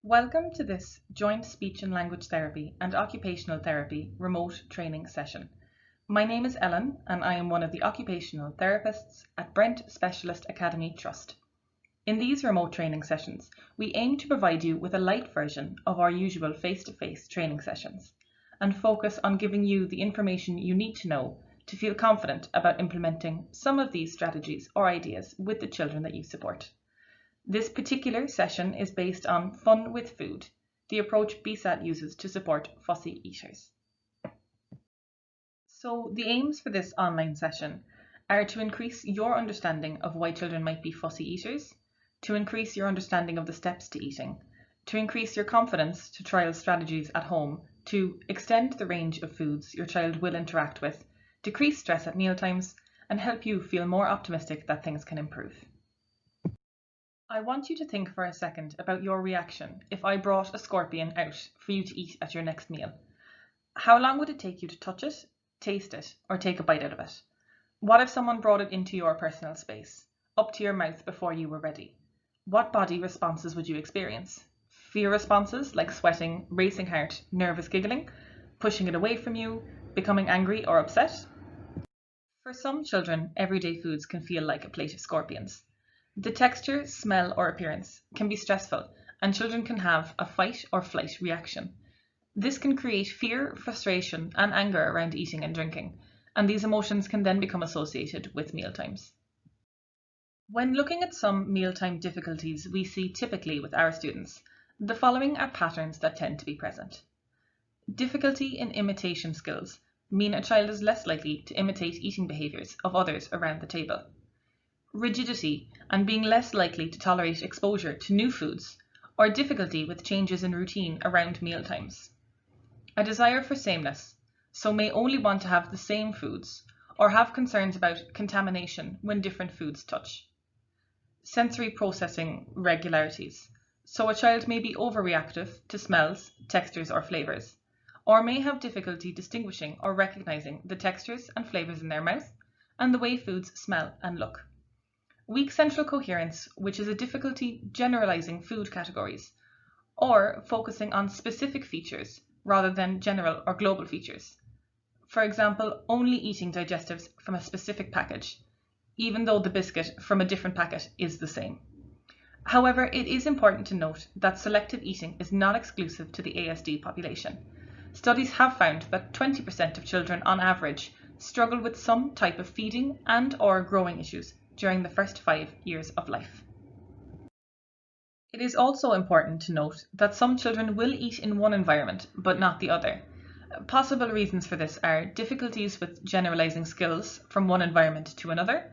Welcome to this joint speech and language therapy and occupational therapy remote training session. My name is Ellen and I am one of the occupational therapists at Brent Specialist Academy Trust. In these remote training sessions, we aim to provide you with a light version of our usual face-to-face training sessions and focus on giving you the information you need to know to feel confident about implementing some of these strategies or ideas with the children that you support. This particular session is based on fun with food, the approach BSAT uses to support fussy eaters. So the aims for this online session are to increase your understanding of why children might be fussy eaters, to increase your understanding of the steps to eating, to increase your confidence to trial strategies at home, to extend the range of foods your child will interact with, decrease stress at mealtimes, and help you feel more optimistic that things can improve. I want you to think for a second about your reaction if I brought a scorpion out for you to eat at your next meal. How long would it take you to touch it, taste it, or take a bite out of it? What if someone brought it into your personal space, up to your mouth before you were ready? What body responses would you experience? Fear responses like sweating, racing heart, nervous giggling, pushing it away from you, becoming angry or upset? For some children, everyday foods can feel like a plate of scorpions. The texture, smell, or appearance can be stressful, and children can have a fight or flight reaction. This can create fear, frustration, and anger around eating and drinking, and these emotions can then become associated with mealtimes. When looking at some mealtime difficulties we see typically with our students, the following are patterns that tend to be present. Difficulty in imitation skills mean a child is less likely to imitate eating behaviours of others around the table. Rigidity and being less likely to tolerate exposure to new foods, or difficulty with changes in routine around mealtimes. A desire for sameness, so may only want to have the same foods, or have concerns about contamination when different foods touch. Sensory processing regularities, so a child may be overreactive to smells, textures, or flavours, or may have difficulty distinguishing or recognising the textures and flavours in their mouth and the way foods smell and look. Weak central coherence, which is a difficulty generalizing food categories, or focusing on specific features rather than general or global features. For example, only eating digestives from a specific package, even though the biscuit from a different packet is the same. However, it is important to note that selective eating is not exclusive to the ASD population. Studies have found that 20% of children on average struggle with some type of feeding and/or growing issues during the first 5 years of life. It is also important to note that some children will eat in one environment but not the other. Possible reasons for this are difficulties with generalizing skills from one environment to another,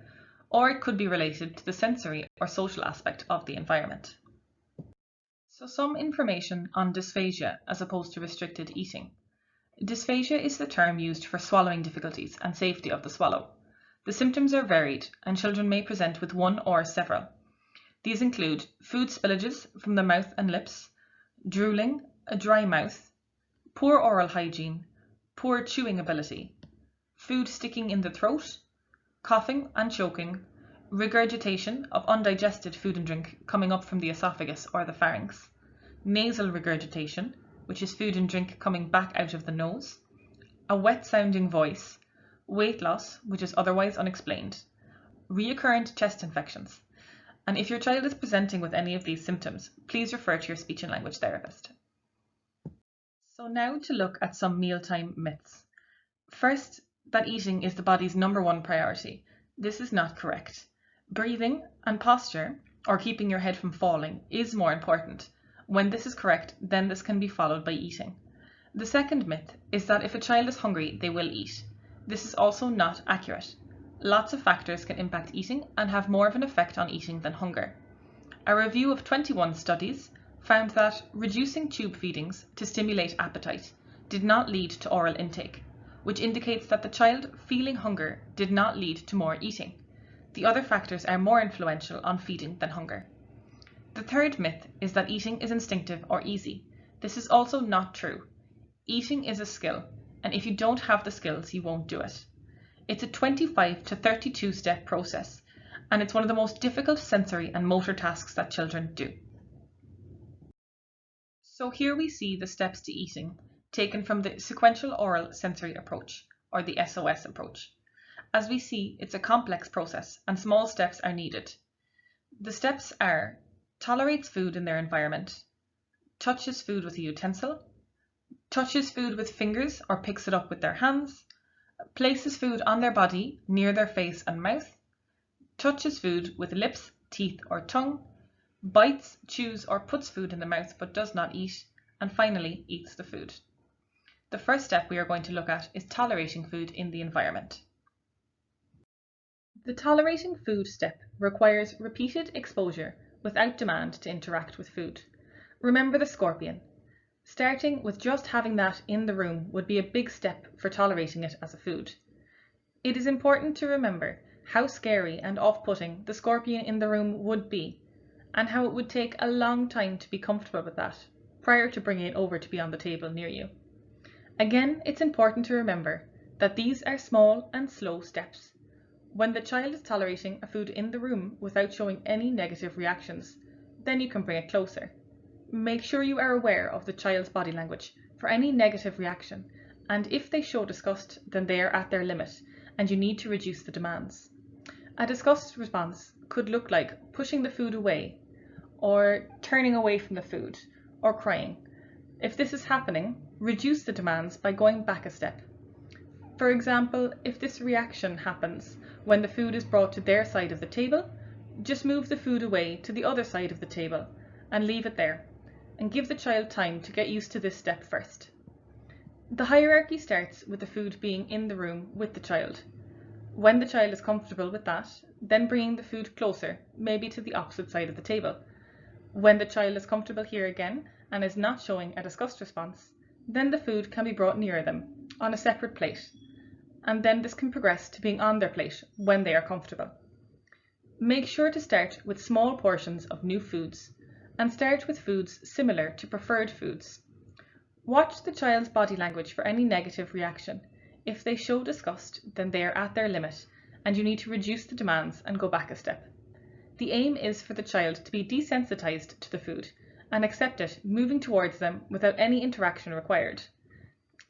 or it could be related to the sensory or social aspect of the environment. So some information on dysphagia as opposed to restricted eating. Dysphagia is the term used for swallowing difficulties and safety of the swallow. The symptoms are varied, and children may present with one or several. These include food spillages from the mouth and lips, drooling, a dry mouth, poor oral hygiene, poor chewing ability, food sticking in the throat, coughing and choking, regurgitation of undigested food and drink coming up from the esophagus or the pharynx, nasal regurgitation, which is food and drink coming back out of the nose, a wet-sounding voice, weight loss, which is otherwise unexplained, recurrent chest infections, and if your child is presenting with any of these symptoms, please refer to your speech and language therapist. So now to look at some mealtime myths. First, that eating is the body's #1 priority. This is not correct. Breathing and posture, or keeping your head from falling, is more important. When this is correct, then this can be followed by eating. The second myth is that if a child is hungry, they will eat. This is also not accurate. Lots of factors can impact eating and have more of an effect on eating than hunger. A review of 21 studies found that reducing tube feedings to stimulate appetite did not lead to oral intake, which indicates that the child feeling hunger did not lead to more eating. The other factors are more influential on feeding than hunger. The third myth is that eating is instinctive or easy. This is also not true. Eating is a skill, and if you don't have the skills, you won't do it. It's a 25 to 32 step process, and it's one of the most difficult sensory and motor tasks that children do. So here we see the steps to eating taken from the sequential oral sensory approach, or the SOS approach. As we see, it's a complex process and small steps are needed. The steps are: tolerates food in their environment, touches food with a utensil, touches food with fingers or picks it up with their hands, places food on their body near their face and mouth, touches food with lips, teeth or tongue, bites, chews or puts food in the mouth but does not eat, and finally eats the food. The first step we are going to look at is tolerating food in the environment. The tolerating food step requires repeated exposure without demand to interact with food. Remember the scorpion. Starting with just having that in the room would be a big step for tolerating it as a food. It is important to remember how scary and off-putting the scorpion in the room would be, and how it would take a long time to be comfortable with that, prior to bringing it over to be on the table near you. Again, it's important to remember that these are small and slow steps. When the child is tolerating a food in the room without showing any negative reactions, then you can bring it closer. Make sure you are aware of the child's body language for any negative reaction, and if they show disgust, then they are at their limit and you need to reduce the demands. A disgust response could look like pushing the food away, or turning away from the food, or crying. If this is happening, reduce the demands by going back a step. For example, if this reaction happens when the food is brought to their side of the table, just move the food away to the other side of the table and leave it there, and give the child time to get used to this step first. The hierarchy starts with the food being in the room with the child. When the child is comfortable with that, then bringing the food closer, maybe to the opposite side of the table. When the child is comfortable here again and is not showing a disgust response, then the food can be brought nearer them on a separate plate, and then this can progress to being on their plate when they are comfortable. Make sure to start with small portions of new foods, and start with foods similar to preferred foods. Watch the child's body language for any negative reaction. If they show disgust, then they are at their limit, and you need to reduce the demands and go back a step. The aim is for the child to be desensitized to the food and accept it, moving towards them without any interaction required.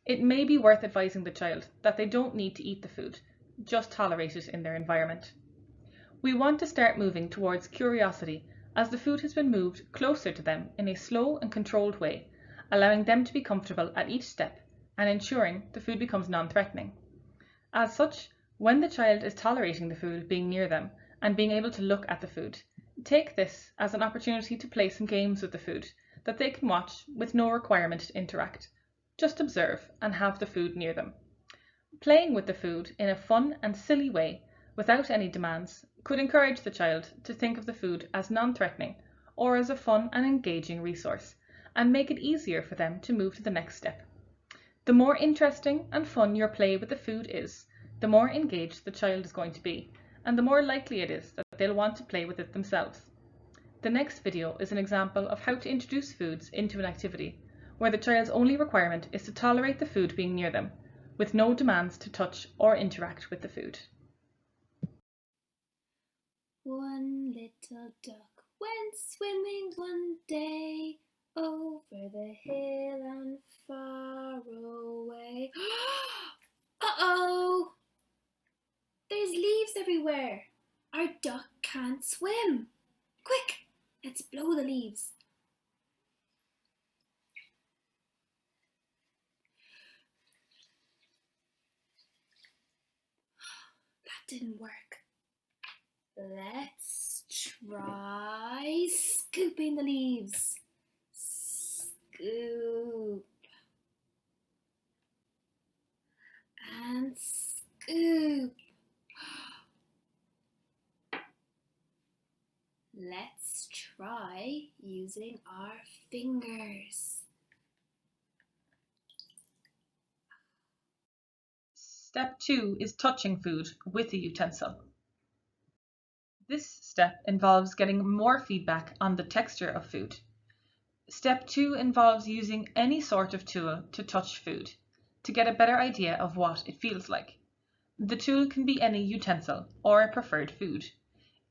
It may be worth advising the child that they don't need to eat the food, just tolerate it in their environment. We want to start moving towards curiosity as the food has been moved closer to them in a slow and controlled way, allowing them to be comfortable at each step and ensuring the food becomes non-threatening. As such, when the child is tolerating the food being near them and being able to look at the food, take this as an opportunity to play some games with the food that they can watch with no requirement to interact. Just observe and have the food near them. Playing with the food in a fun and silly way without any demands could encourage the child to think of the food as non-threatening or as a fun and engaging resource, and make it easier for them to move to the next step. The more interesting and fun your play with the food is, the more engaged the child is going to be, and the more likely it is that they'll want to play with it themselves. The next video is an example of how to introduce foods into an activity, where the child's only requirement is to tolerate the food being near them, with no demands to touch or interact with the food. One little duck went swimming one day over the hill and far away. Uh-oh! There's leaves everywhere. Our duck can't swim. Quick, let's blow the leaves. That didn't work. Let's try scooping the leaves. Scoop. And scoop. Let's try using our fingers. Step 2 is touching food with a utensil. This step involves getting more feedback on the texture of food. Step 2 involves using any sort of tool to touch food, to get a better idea of what it feels like. The tool can be any utensil or a preferred food.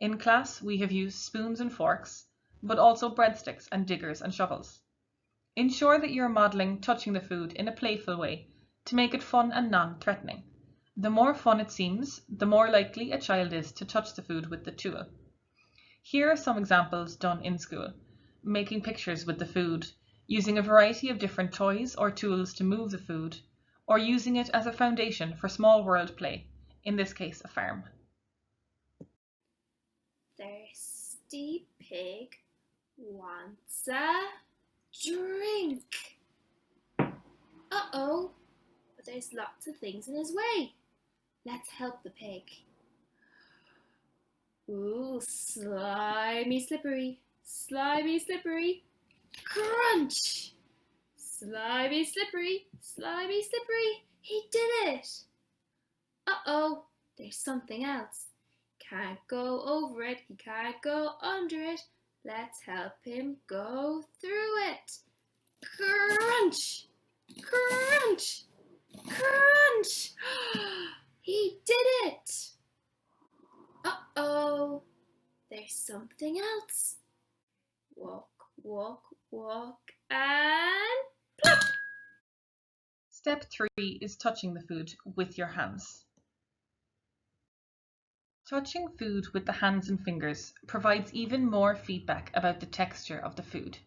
In class, we have used spoons and forks, but also breadsticks and diggers and shovels. Ensure that you are modelling touching the food in a playful way to make it fun and non-threatening. The more fun it seems, the more likely a child is to touch the food with the tool. Here are some examples done in school: making pictures with the food, using a variety of different toys or tools to move the food, or using it as a foundation for small world play, in this case a farm. Thirsty pig wants a drink. Uh-oh, but there's lots of things in his way. Let's help the pig. Ooh, slimy, slippery, slimy, slippery. Crunch! Slimy, slippery, slimy, slippery. He did it. Uh-oh, there's something else. Can't go over it, he can't go under it. Let's help him go through it. Crunch! Crunch! Crunch! He did it! Uh-oh, there's something else. Walk, walk, walk, and plop! Step 3 is touching the food with your hands. Touching food with the hands and fingers provides even more feedback about the texture of the food.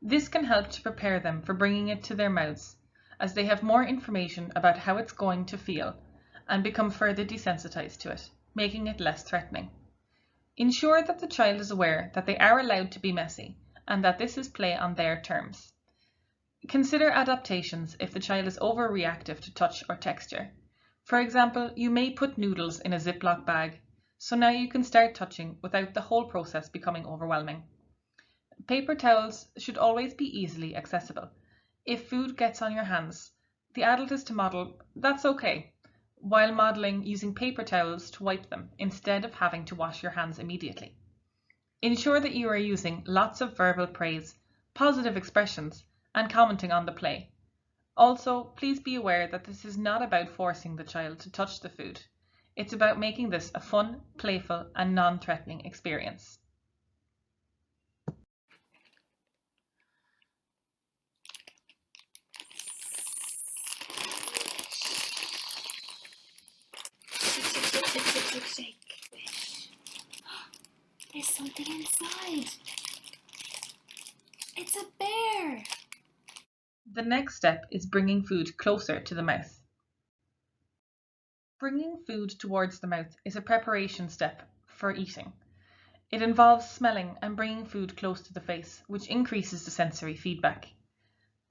This can help to prepare them for bringing it to their mouths, as they have more information about how it's going to feel and become further desensitized to it, making it less threatening. Ensure that the child is aware that they are allowed to be messy and that this is play on their terms. Consider adaptations if the child is overreactive to touch or texture. For example, you may put noodles in a Ziploc bag, so now you can start touching without the whole process becoming overwhelming. Paper towels should always be easily accessible. If food gets on your hands, the adult is to model "that's okay," while modeling using paper towels to wipe them instead of having to wash your hands immediately. Ensure that you are using lots of verbal praise, positive expressions, and commenting on the play. Also, please be aware that this is not about forcing the child to touch the food. It's about making this a fun, playful, and non-threatening experience. Shake. There's something inside. It's a bear. The next step is bringing food closer to the mouth. Bringing food towards the mouth is a preparation step for eating. It involves smelling and bringing food close to the face, which increases the sensory feedback.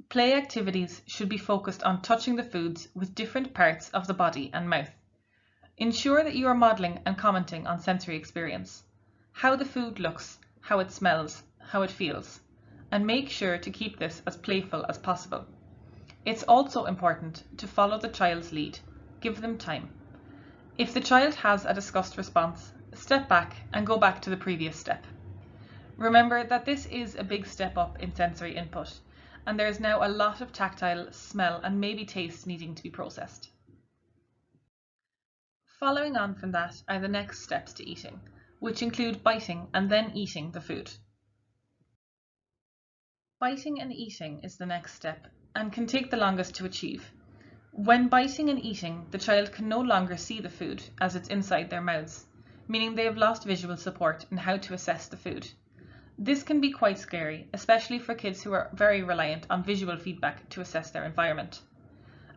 Play activities should be focused on touching the foods with different parts of the body and mouth. Ensure that you are modeling and commenting on sensory experience, how the food looks, how it smells, how it feels, and make sure to keep this as playful as possible. It's also important to follow the child's lead. Give them time. If the child has a disgust response, step back and go back to the previous step. Remember that this is a big step up in sensory input, and there is now a lot of tactile, smell, and maybe taste needing to be processed. Following on from that are the next steps to eating, which include biting and then eating the food. Biting and eating is the next step and can take the longest to achieve. When biting and eating, the child can no longer see the food as it's inside their mouths, meaning they have lost visual support in how to assess the food. This can be quite scary, especially for kids who are very reliant on visual feedback to assess their environment.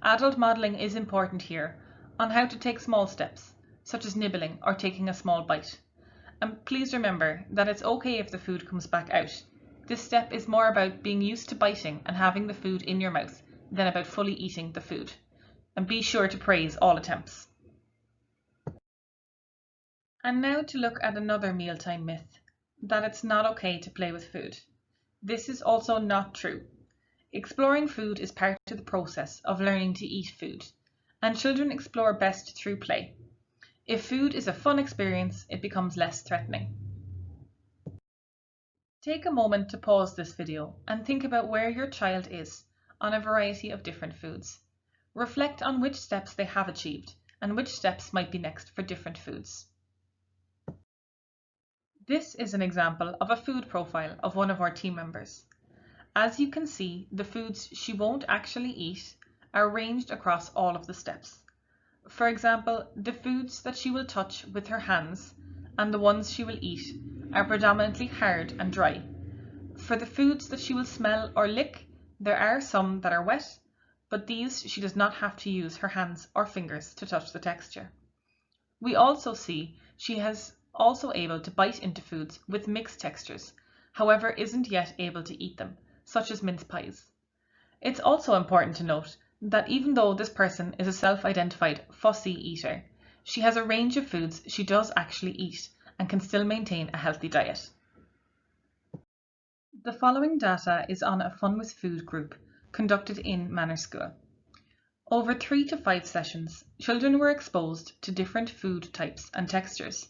Adult modelling is important here on how to take small steps, such as nibbling or taking a small bite. And please remember that it's okay if the food comes back out. This step is more about being used to biting and having the food in your mouth than about fully eating the food. And be sure to praise all attempts. And now to look at another mealtime myth, that it's not okay to play with food. This is also not true. Exploring food is part of the process of learning to eat food, and children explore best through play. If food is a fun experience, it becomes less threatening. Take a moment to pause this video and think about where your child is on a variety of different foods. Reflect on which steps they have achieved and which steps might be next for different foods. This is an example of a food profile of one of our team members. As you can see, the foods she won't actually eat are arranged across all of the steps. For example, the foods that she will touch with her hands and the ones she will eat are predominantly hard and dry. For the foods that she will smell or lick, there are some that are wet, but these she does not have to use her hands or fingers to touch the texture. We also see she is also able to bite into foods with mixed textures, however isn't yet able to eat them, such as mince pies. It's also important to note that even though this person is a self-identified fussy eater, she has a range of foods she does actually eat and can still maintain a healthy diet. The following data is on a Fun with Food group conducted in Manor School. Over 3 to 5 sessions, children were exposed to different food types and textures.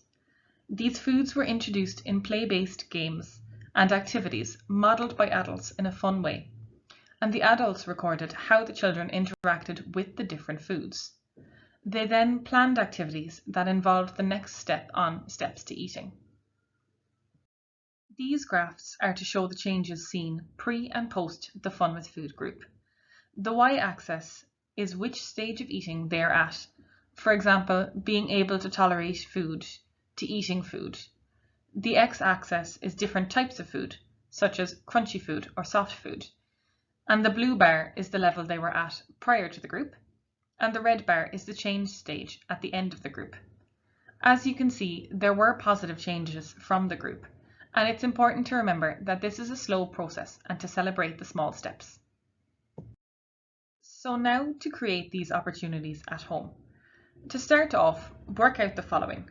These foods were introduced in play-based games and activities modelled by adults in a fun way, and the adults recorded how the children interacted with the different foods. They then planned activities that involved the next step on steps to eating. These graphs are to show the changes seen pre and post the Fun with Food group. The y-axis is which stage of eating they're at, for example, being able to tolerate food to eating food. The x-axis is different types of food, such as crunchy food or soft food. And the blue bar is the level they were at prior to the group, and the red bar is the change stage at the end of the group. As you can see, there were positive changes from the group, and it's important to remember that this is a slow process and to celebrate the small steps. So now to create these opportunities at home. To start off, work out the following.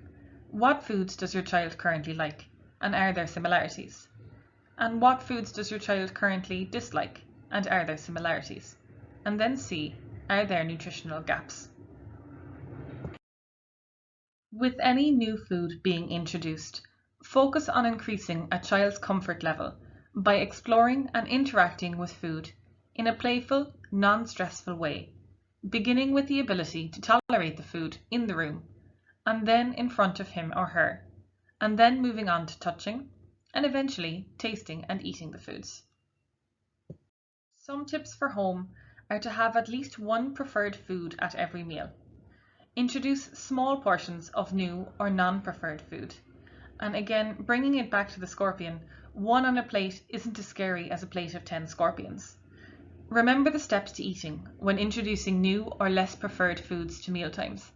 What foods does your child currently like, and are there similarities? And what foods does your child currently dislike, and are there similarities? And then see, are there nutritional gaps? With any new food being introduced, focus on increasing a child's comfort level by exploring and interacting with food in a playful, non-stressful way, beginning with the ability to tolerate the food in the room, and then in front of him or her, and then moving on to touching, and eventually tasting and eating the foods. Some tips for home are to have at least one preferred food at every meal. Introduce small portions of new or non-preferred food. And again, bringing it back to the scorpion, one on a plate isn't as scary as a plate of 10 scorpions. Remember the steps to eating when introducing new or less preferred foods to mealtimes.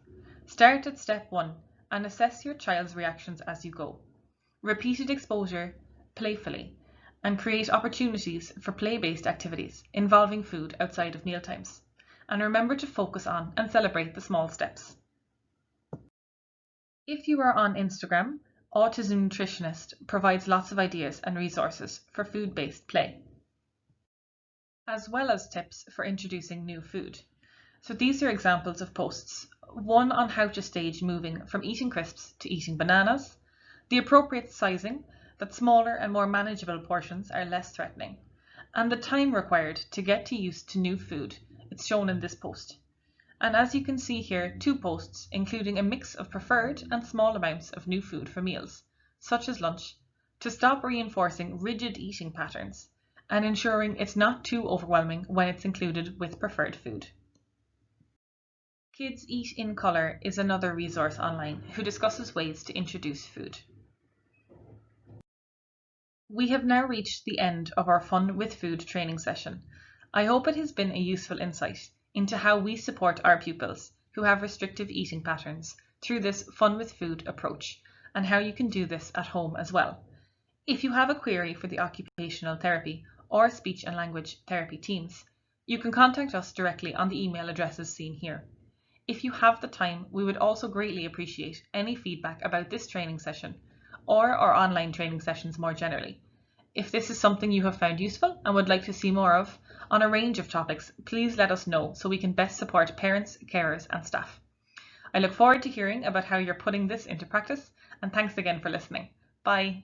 Start at step 1 and assess your child's reactions as you go. Repeated exposure playfully and create opportunities for play-based activities involving food outside of mealtimes. And remember to focus on and celebrate the small steps. If you are on Instagram, Autism Nutritionist provides lots of ideas and resources for food-based play, as well as tips for introducing new food. So these are examples of posts. One on how to stage moving from eating crisps to eating bananas, the appropriate sizing, that smaller and more manageable portions are less threatening, and the time required to get used to new food. It's shown in this post. And as you can see here, 2 posts including a mix of preferred and small amounts of new food for meals, such as lunch, to stop reinforcing rigid eating patterns and ensuring it's not too overwhelming when it's included with preferred food. Kids Eat in Colour is another resource online who discusses ways to introduce food. We have now reached the end of our Fun with Food training session. I hope it has been a useful insight into how we support our pupils who have restrictive eating patterns through this Fun with Food approach, and how you can do this at home as well. If you have a query for the occupational therapy or speech and language therapy teams, you can contact us directly on the email addresses seen here. If you have the time, we would also greatly appreciate any feedback about this training session or our online training sessions more generally. If this is something you have found useful and would like to see more of on a range of topics, please let us know so we can best support parents, carers and staff. I look forward to hearing about how you're putting this into practice, and thanks again for listening. Bye.